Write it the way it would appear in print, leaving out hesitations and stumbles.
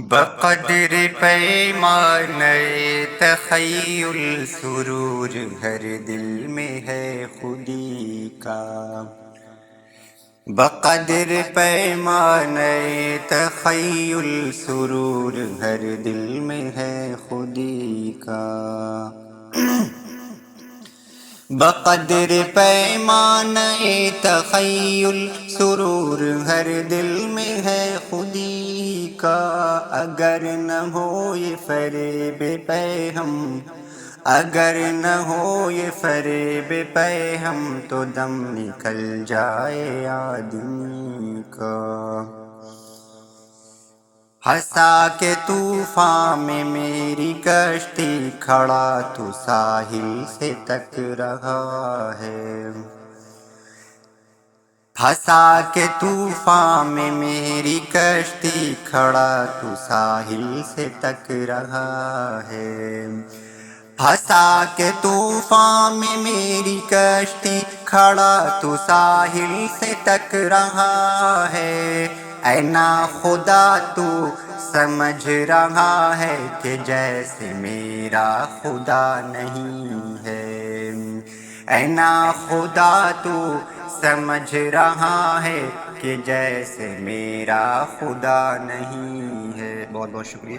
بقدر پیمانے تخیل سرور ہر دل میں ہے خودی کا، بقدر پیمانے تخیل سرور ہر دل میں ہے خودی کا، بقدر پیمانے تخیل سرور ہر دل میں ہے خودی کا، اگر نہ ہو یہ فریب پہ ہم، اگر نہ ہو یہ فریب پہ ہم تو دم نکل جائے آدمی کا، ہنسا کے طوفان میں میری کشتی کھڑا تو ساحل سے تک رہا ہے، ہنسا کے طوفان میں میری کشتی کھڑا تو ساحل سے تک رہا ہے، ہنسا کے طوفان میں میری کشتی کھڑا تو ساحل سے تک رہا ہے، اے ناخدا تو سمجھ رہا ہے کہ جیسے میرا خدا نہیں ہے، اے ناخدا تو سمجھ رہا ہے کہ جیسے میرا خدا نہیں ہے۔ بہت بہت شکریہ۔